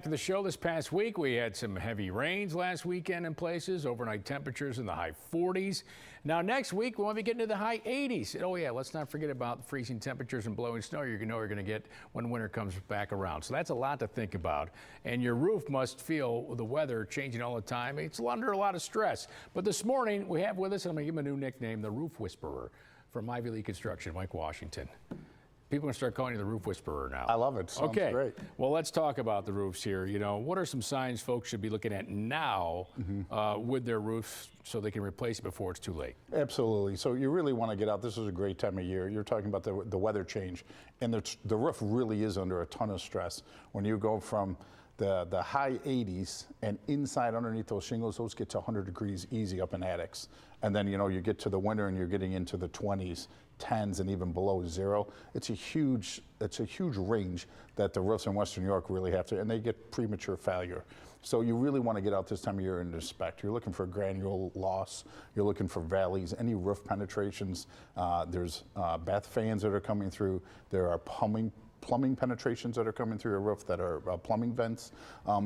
To the show this past week, we had some heavy rains last weekend in places, overnight temperatures in the high 40s. Now next week, we want to be getting to the high 80s. Oh yeah, let's not forget about freezing temperatures and blowing snow you're going to get when winter comes back around. So that's a lot to think about. And your roof must feel the weather changing all the time. It's under a lot of stress. But this morning, we have with us, I'm going to give him a new nickname, the Roof Whisperer from Ivy Lea Construction, Mike Washington. People are going to start calling you the Roof Whisperer now. I love it. Sounds great. Well, let's talk about the roofs here. You know, what are some signs folks should be looking at now with their roofs so they can replace it before it's too late? Absolutely. So you really want to get out. This is a great time of year. You're talking about the weather change, and the roof really is under a ton of stress. When you go from the high 80s and inside underneath those shingles, those get to 100 degrees easy up in attics. And then, you know, you get to the winter and you're getting into the 20s, 10s, and even below zero. It's a huge range that the roofs in Western New York really have to, and they get premature failure. So you really want to get out this time of year and inspect. You're looking for granule loss. You're looking for valleys, any roof penetrations. There's bath fans that are coming through. There are plumbing penetrations that are coming through your roof that are plumbing vents.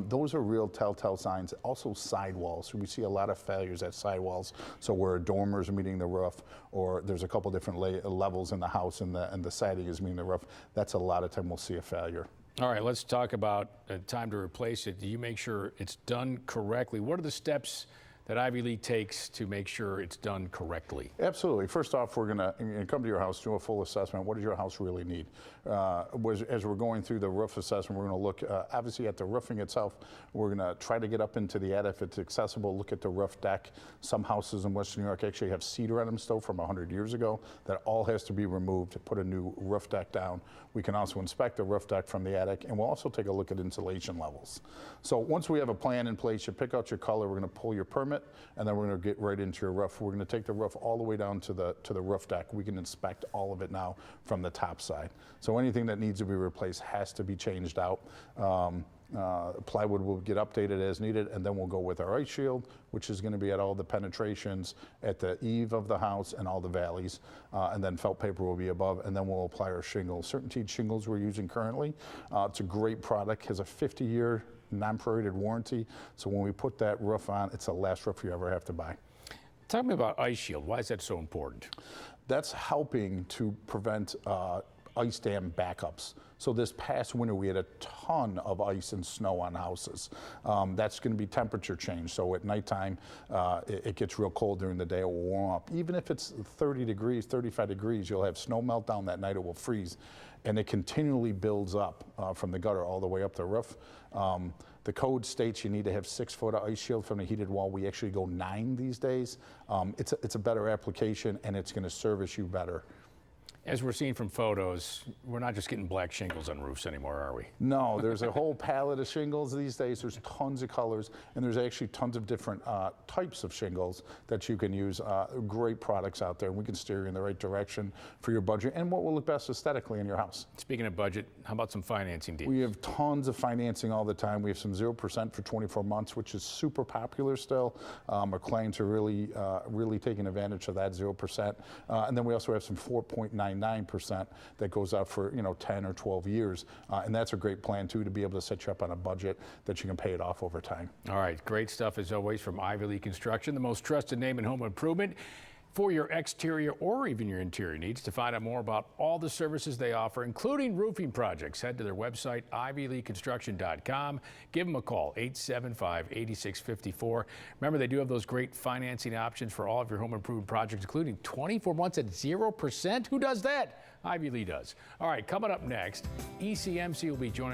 Those are real telltale signs. Also sidewalls. We see a lot of failures at sidewalls. So where dormers are meeting the roof, or there's a couple different levels in the house and the siding is meeting the roof. That's a lot of time we'll see a failure. All right, let's talk about time to replace it. Do you make sure it's done correctly? What are the steps that Ivy Lea takes to make sure it's done correctly? Absolutely. First off, we're going to come to your house, do a full assessment. What does your house really need? As we're going through the roof assessment, we're going to look obviously at the roofing itself. We're going to try to get up into the attic if it's accessible, look at the roof deck. Some houses in Western New York actually have cedar on them still from 100 years ago. That all has to be removed to put a new roof deck down. We can also inspect the roof deck from the attic, and we'll also take a look at insulation levels. So once we have a plan in place, you pick out your color, we're going to pull your permit, and then we're going to get right into your roof. We're going to take the roof all the way down to the roof deck. We can inspect all of it now from the top side. So anything that needs to be replaced has to be changed out. Plywood will get updated as needed, and then we'll go with our ice shield, which is going to be at all the penetrations at the eave of the house and all the valleys, and then felt paper will be above, and then we'll apply our shingles. Certainty shingles we're using currently. It's a great product, has a 50-year non-prorated warranty, so when we put that roof on, it's the last roof you ever have to buy. Talk to me about ice shield. Why is that so important? That's helping to prevent ice dam backups. So this past winter we had a ton of ice and snow on houses. That's going to be temperature change. So at nighttime it gets real cold during the day, it will warm up. Even if it's 30 degrees, 35 degrees, you'll have snow melt down that night, it will freeze. And it continually builds up from the gutter all the way up the roof. The code states you need to have 6 foot of ice shield from the heated wall. We actually go 9 these days. It's a better application, and it's going to service you better. As we're seeing from photos, we're not just getting black shingles on roofs anymore, are we? No, there's a whole palette of shingles these days. There's tons of colors, and there's actually tons of different types of shingles that you can use. Great products out there. We can steer you in the right direction for your budget and what will look best aesthetically in your house. Speaking of budget, how about some financing deals? We have tons of financing all the time. We have some 0% for 24 months, which is super popular still. Our clients are really taking advantage of that 0%. And then we also have some 4.99% that goes out for 10 or 12 years, and that's a great plan too, to be able to set you up on a budget that you can pay it off over time. All right, great stuff as always from Ivy Lea Construction, the most trusted name in home improvement for your exterior or even your interior needs. To find out more about all the services they offer, including roofing projects, head to their website, ivyleaconstruction.com. Give them a call, 875-8654. Remember, they do have those great financing options for all of your home improvement projects, including 24 months at 0%. Who does that? Ivy Lea does. All right, coming up next, ECMC will be joining